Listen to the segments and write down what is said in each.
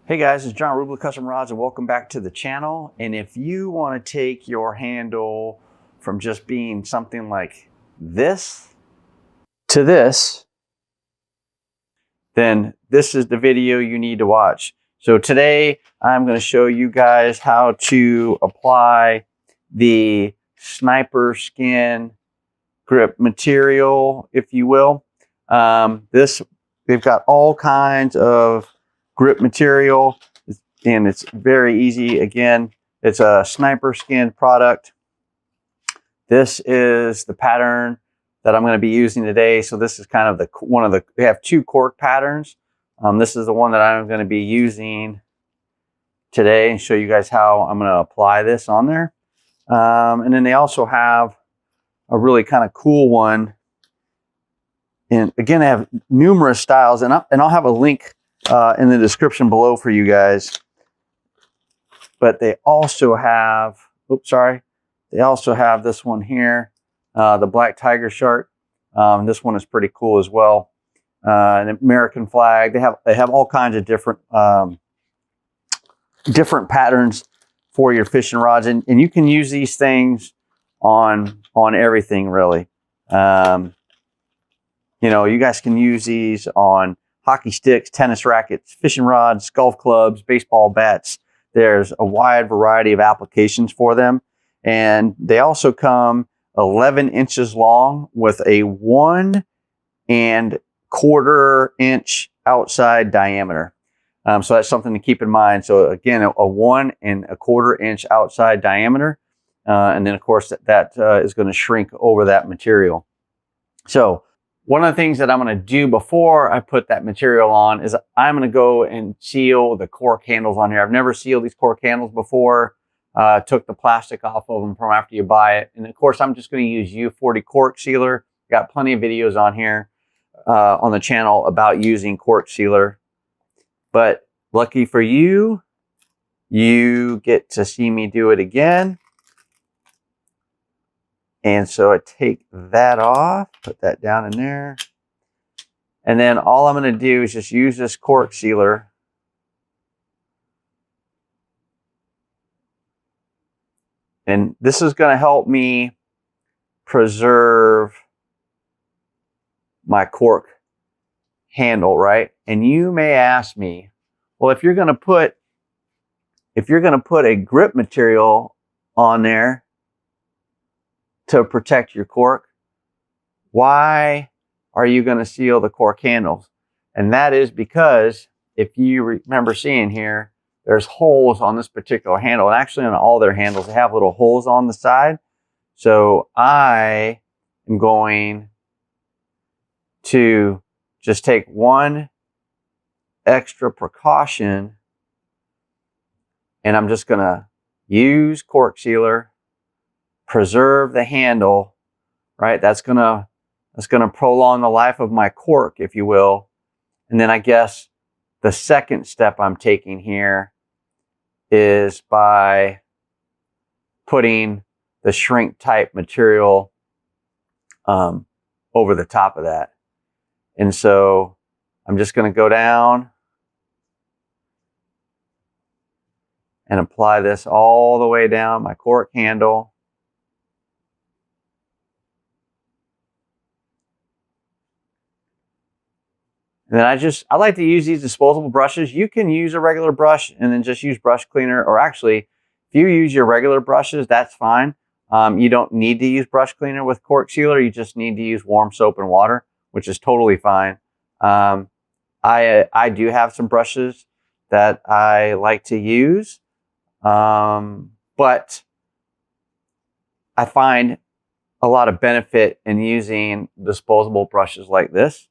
Hey guys, it's John, ReelBlue Custom Rods, and welcome back to the channel. And if you want to take your handle from just being something like this to this, then this is the video you need to watch. So today I'm going to show you guys how to apply the sniper skin grip material, if you will. They've got all kinds of grip material, and it's very easy. Again, it's a sniper skin product. This is the pattern that I'm going to be using today. So this is kind of they have two cork patterns. This is the one that I'm going to be using today and show you guys how I'm going to apply this on there. And then they also have a really kind of cool one. And again, they have numerous styles, and I'll have a link in the description below for you guys. But they also have, they also have this one here, the Black Tiger Shark. This one is pretty cool as well. An American flag. They have all kinds of different patterns for your fishing rods, and you can use these things on everything really. You know, you guys can use these on hockey sticks, tennis rackets, fishing rods, golf clubs, baseball bats. There's a wide variety of applications for them. And they also come 11 inches long with a 1 1/4 inch outside diameter. So that's something to keep in mind. So again, a 1 1/4 inch outside diameter. And then of course that is going to shrink over that material. So one of the things that I'm going to do before I put that material on is I'm going to go and seal the cork handles on here. I've never sealed these cork handles before. Took the plastic off of them from after you buy it. And of course, I'm just going to use U40 cork sealer. Got plenty of videos on here on the channel about using cork sealer. But lucky for you, you get to see me do it again. And so I take that off, put that down in there. And then all I'm going to do is just use this cork sealer. And this is going to help me preserve my cork handle, right? And you may ask me, well, if you're going to put a grip material on there to protect your cork, why are you going to seal the cork handles? And that is because if you remember seeing here, there's holes on this particular handle, and actually on all their handles, they have little holes on the side. So I am going to just take one extra precaution, and I'm just going to use cork sealer, preserve the handle, right? That's gonna prolong the life of my cork, if you will. And then I guess the second step I'm taking here is by putting the shrink type material over the top of that. And so I'm just going to go down and apply this all the way down my cork handle. And then I like to use these disposable brushes. You can use a regular brush and then just use brush cleaner. Or actually, if you use your regular brushes, that's fine. You don't need to use brush cleaner with cork sealer. You just need to use warm soap and water, which is totally fine. I do have some brushes that I like to use, but I find a lot of benefit in using disposable brushes like this.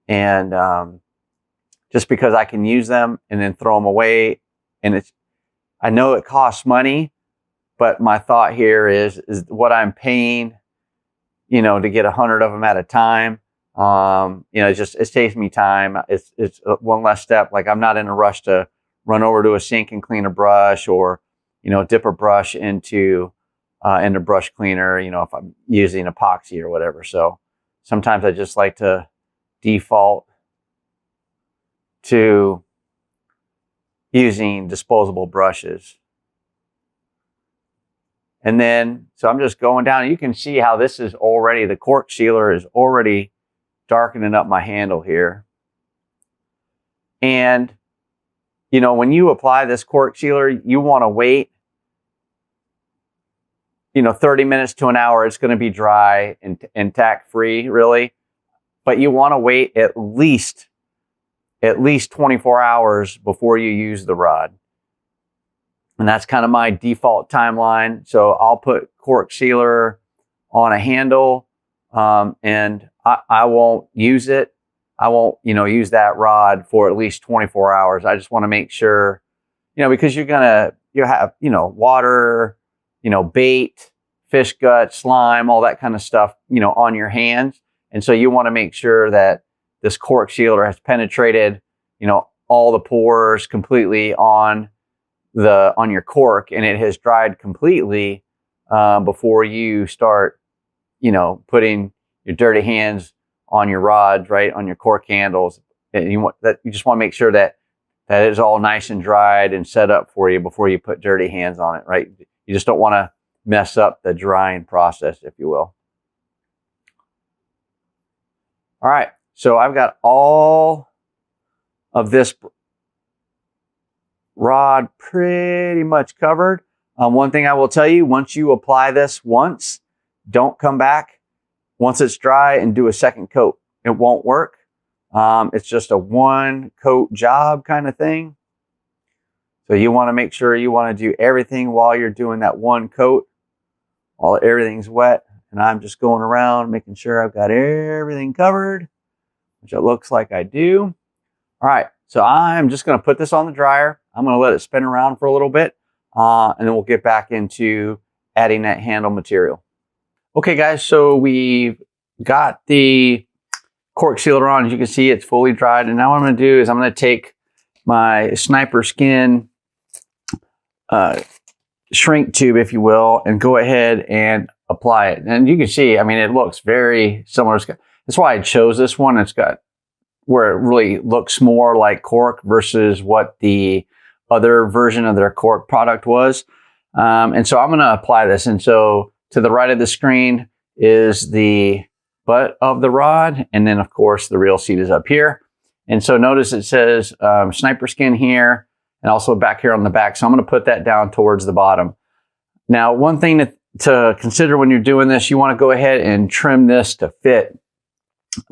And just because I can use them and then throw them away, and I know it costs money, but my thought here is what I'm paying, you know, to get 100 of them at a time. You know, it saves me time. It's one less step. Like I'm not in a rush to run over to a sink and clean a brush, or you know, dip a brush into brush cleaner. You know, if I'm using epoxy or whatever. So sometimes I just like to default to using disposable brushes. And then, so I'm just going down. You can see how this is already, the cork sealer is already darkening up my handle here. And, you know, when you apply this cork sealer, you want to wait, you know, 30 minutes to an hour. It's going to be dry and tack free, really. But you want to wait at least 24 hours before you use the rod. And that's kind of my default timeline. So I'll put cork sealer on a handle, and I won't use it. I won't, you know, use that rod for at least 24 hours. I just want to make sure, you know, because you have, you know, water, you know, bait, fish gut, slime, all that kind of stuff, you know, on your hands. And so you want to make sure that this cork sealer has penetrated, you know, all the pores completely on your cork, and it has dried completely before you start, you know, putting your dirty hands on your rods, right, on your cork handles. And you just want to make sure that it is all nice and dried and set up for you before you put dirty hands on it, right? You just don't want to mess up the drying process, if you will. All right, so I've got all of this rod pretty much covered. One thing I will tell you, once you apply this once, don't come back once it's dry and do a second coat. It won't work. It's just a one coat job kind of thing. So you want to make sure you want to do everything while you're doing that one coat, while everything's wet. And I'm just going around making sure I've got everything covered, which it looks like I do. All right, so I'm just going to put this on the dryer. I'm going to let it spin around for a little bit, and then we'll get back into adding that handle material. Okay, guys, so we've got the cork sealer on. As you can see, it's fully dried. And now what I'm going to do is I'm going to take my sniper skin shrink tube, if you will, and go ahead and apply it. And you can see, I mean, it looks very similar. That's why I chose this one. It's got where it really looks more like cork versus what the other version of their cork product was. And so I'm going to apply this. And so to the right of the screen is the butt of the rod. And then, of course, the reel seat is up here. And so notice it says sniper skin here and also back here on the back. So I'm going to put that down towards the bottom. Now, one thing to consider when you're doing this, you want to go ahead and trim this to fit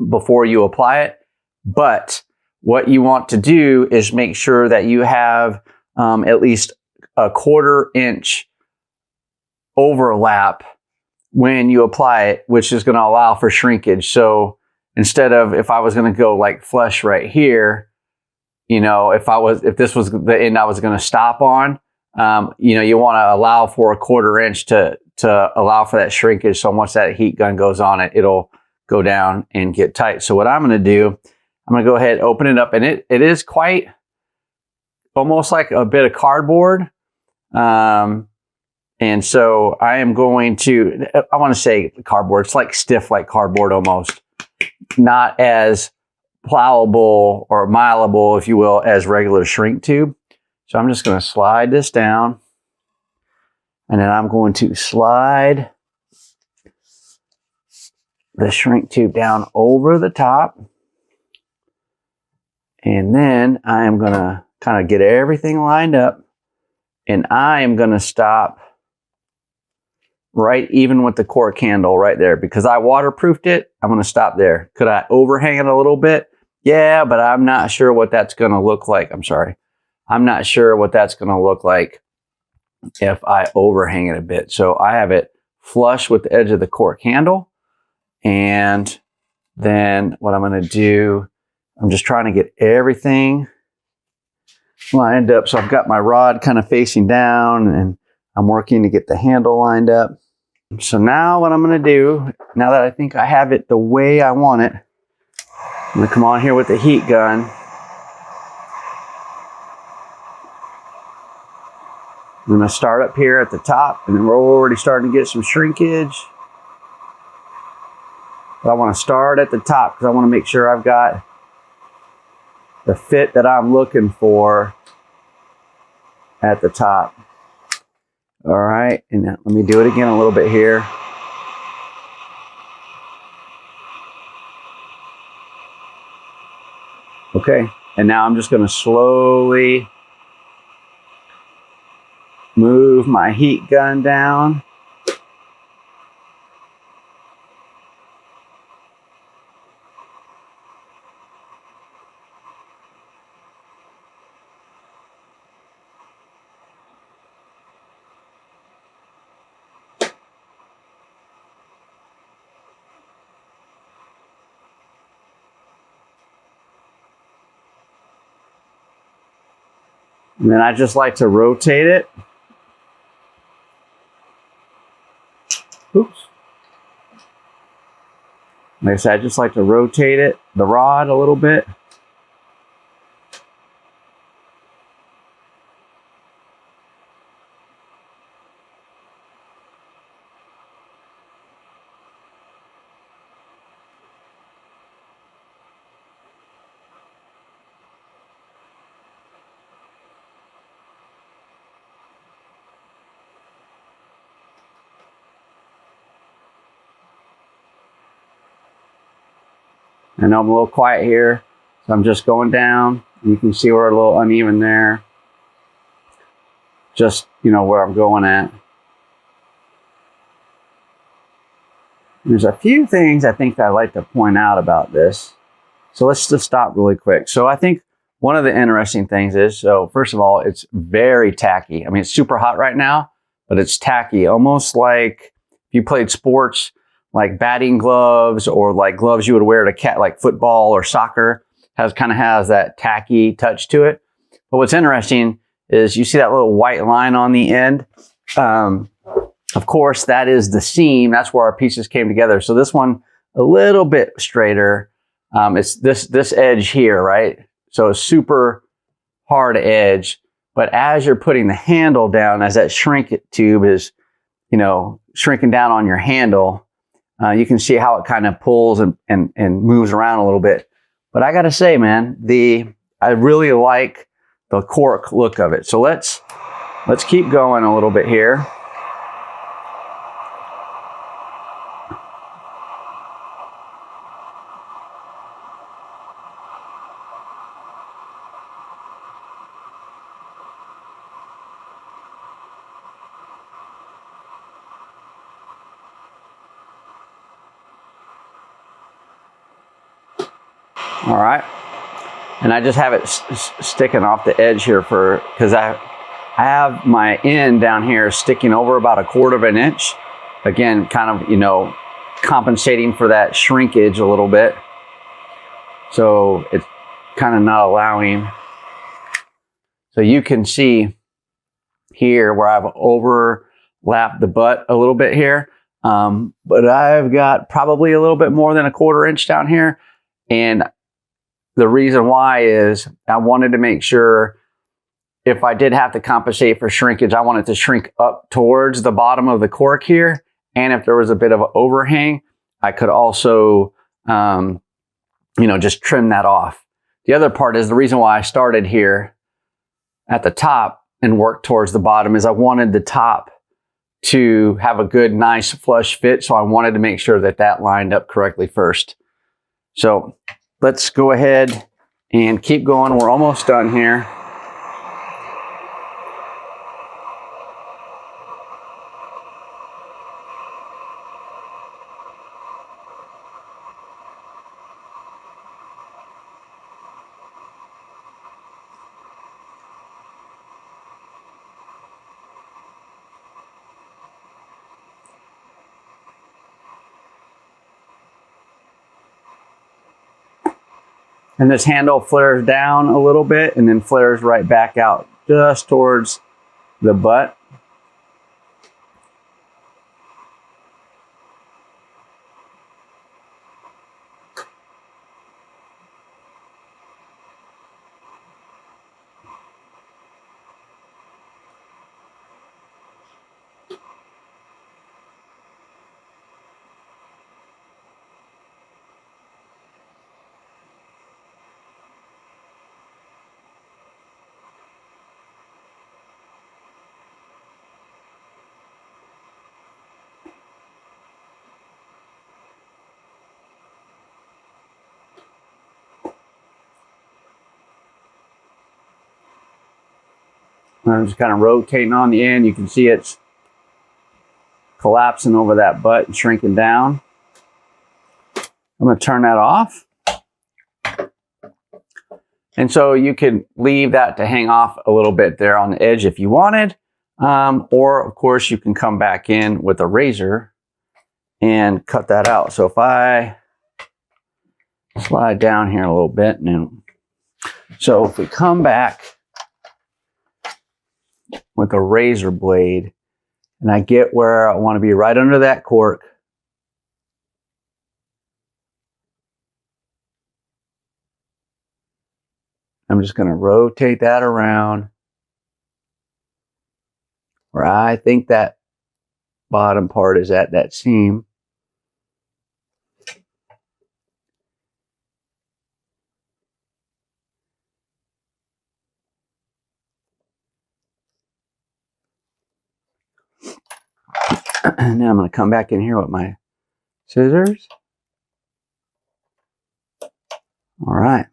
before you apply it. But what you want to do is make sure that you have at least a 1/4 inch overlap when you apply it, which is going to allow for shrinkage. So instead of, if I was going to go like flush right here, you know, if this was the end I was going to stop on, you know, you want to allow for a 1/4 inch to allow for that shrinkage. So once that heat gun goes on it, it'll go down and get tight. So what I'm going to do, I'm going to go ahead and open it up, and it is quite almost like a bit of cardboard. And so I am going to, I want to say cardboard. It's like stiff, like cardboard almost. Not as plowable or mileable, if you will, as regular shrink tube. So I'm just going to slide this down. And then I'm going to slide the shrink tube down over the top. And then I am going to kind of get everything lined up. And I am going to stop right even with the cork handle right there. Because I waterproofed it, I'm going to stop there. Could I overhang it a little bit? Yeah, but I'm not sure what that's going to look like. I'm sorry. I'm not sure what that's going to look like if I overhang it a bit. So I have it flush with the edge of the cork handle. And then what I'm going to do, I'm just trying to get everything lined up. So I've got my rod kind of facing down, and I'm working to get the handle lined up. So now what I'm going to do, now that I think I have it the way I want it, I'm going to come on here with the heat gun. I'm going to start up here at the top, and we're already starting to get some shrinkage. But I want to start at the top because I want to make sure I've got the fit that I'm looking for at the top. All right, and now let me do it again a little bit here. Okay, and now I'm just going to slowly move my heat gun down. And then I just like to rotate it. Oops. Like I said, I just like to rotate it, the rod a little bit. I know I'm a little quiet here, so I'm just going down. You can see we're a little uneven there. Just, you know, where I'm going at. There's a few things I think that I'd like to point out about this. So let's just stop really quick. So I think one of the interesting things is, so first of all, it's very tacky. I mean, it's super hot right now, but it's tacky, almost like if you played sports, like batting gloves or like gloves you would wear to like football or soccer, kind of has that tacky touch to it. But what's interesting is you see that little white line on the end. Of course, that is the seam. That's where our pieces came together. So this one a little bit straighter. It's this edge here, right? So a super hard edge. But as you're putting the handle down, as that shrink tube is, you know, shrinking down on your handle, you can see how it kind of pulls and moves around a little bit. But I got to say, man, I really like the Cork look of it. So let's keep going a little bit here. All right, and I just have it sticking off the edge here because I have my end down here sticking over about 1/4 of an inch. Again, kind of, you know, compensating for that shrinkage a little bit. So it's kind of not allowing. So you can see here where I've overlapped the butt a little bit here. But I've got probably a little bit more than 1/4 inch down here. And the reason why is I wanted to make sure if I did have to compensate for shrinkage, I wanted to shrink up towards the bottom of the cork here. And if there was a bit of an overhang, I could also, you know, just trim that off. The other part is the reason why I started here at the top and worked towards the bottom is I wanted the top to have a good, nice flush fit. So I wanted to make sure that that lined up correctly first. So let's go ahead and keep going. We're almost done here. And this handle flares down a little bit and then flares right back out just towards the butt. I'm just kind of rotating on the end. You can see it's collapsing over that butt and shrinking down. I'm going to turn that off. And so you can leave that to hang off a little bit there on the edge if you wanted. Or, of course, you can come back in with a razor and cut that out. So if I slide down here a little bit, and so if we come back with a razor blade, and I get where I want to be right under that cork, I'm just going to rotate that around where I think that bottom part is at that seam. And then I'm going to come back in here with my scissors. All right.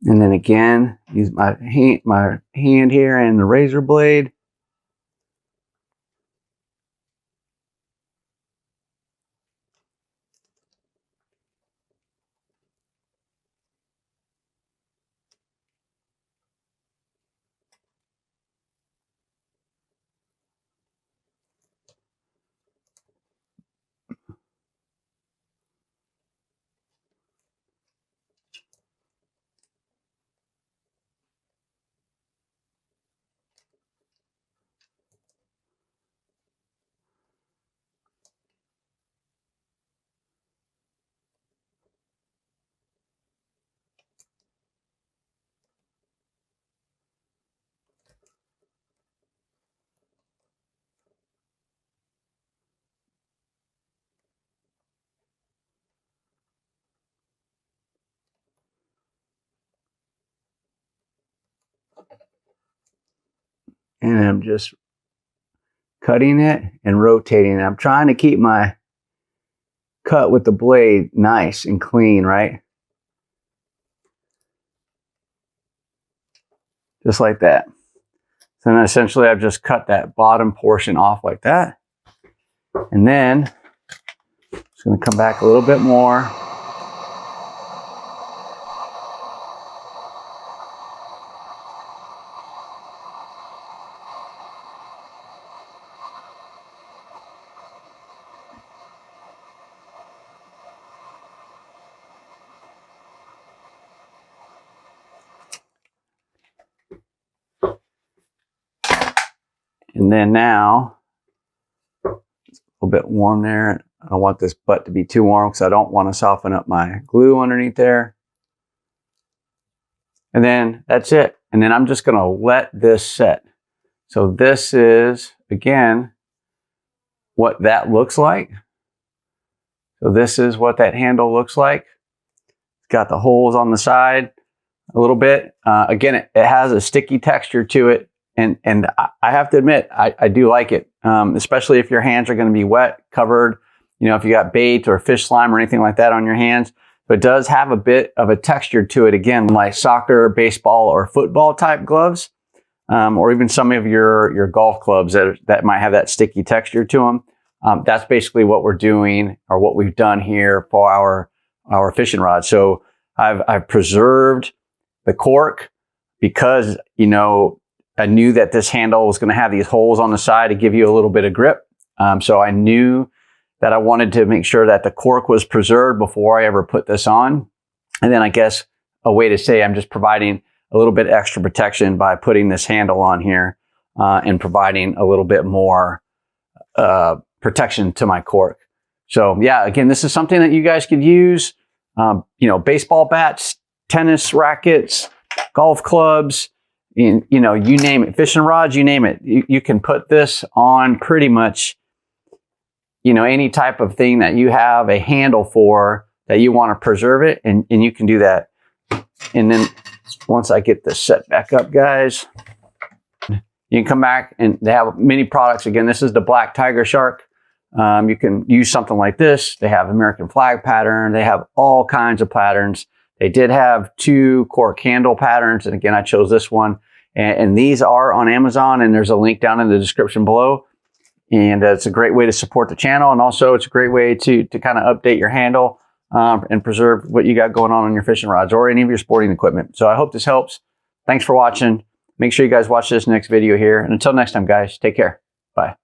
And then again, use my hand here and the razor blade. And I'm just cutting it and rotating it. I'm trying to keep my cut with the blade nice and clean, right? Just like that. So then essentially I've just cut that bottom portion off like that. And then I'm just going to come back a little bit more. And then now, it's a little bit warm there. I don't want this butt to be too warm because I don't want to soften up my glue underneath there. And then that's it. And then I'm just going to let this set. So this is, again, what that looks like. So this is what that handle looks like. It's got the holes on the side a little bit. Again, it has a sticky texture to it. And I have to admit, I do like it, especially if your hands are going to be wet, covered, you know, if you got bait or fish slime or anything like that on your hands. But it does have a bit of a texture to it, again, like soccer, baseball, or football type gloves, or even some of your golf clubs that might have that sticky texture to them. That's basically what we're doing, or what we've done here for our fishing rod. So I've preserved the cork because, you know, I knew that this handle was going to have these holes on the side to give you a little bit of grip. So I knew that I wanted to make sure that the cork was preserved before I ever put this on. And then I guess a way to say I'm just providing a little bit extra protection by putting this handle on here and providing a little bit more protection to my cork. So yeah, again, this is something that you guys could use, you know, baseball bats, tennis rackets, golf clubs, you know, you name it, fishing rods, you name it. You can put this on pretty much, you know, any type of thing that you have a handle for that you want to preserve it, and you can do that. And then once I get this set back up, guys, you can come back, and they have many products. Again, this is the Black Tiger Shark. You can use something like this. They have American flag pattern. They have all kinds of patterns They did have 2 Cork handle patterns, and again, I chose this one. And these are on Amazon, and there's a link down in the description below. And it's a great way to support the channel, and also it's a great way to kind of update your handle and preserve what you got going on your fishing rods or any of your sporting equipment. So I hope this helps. Thanks for watching. Make sure you guys watch this next video here. And until next time, guys, take care. Bye.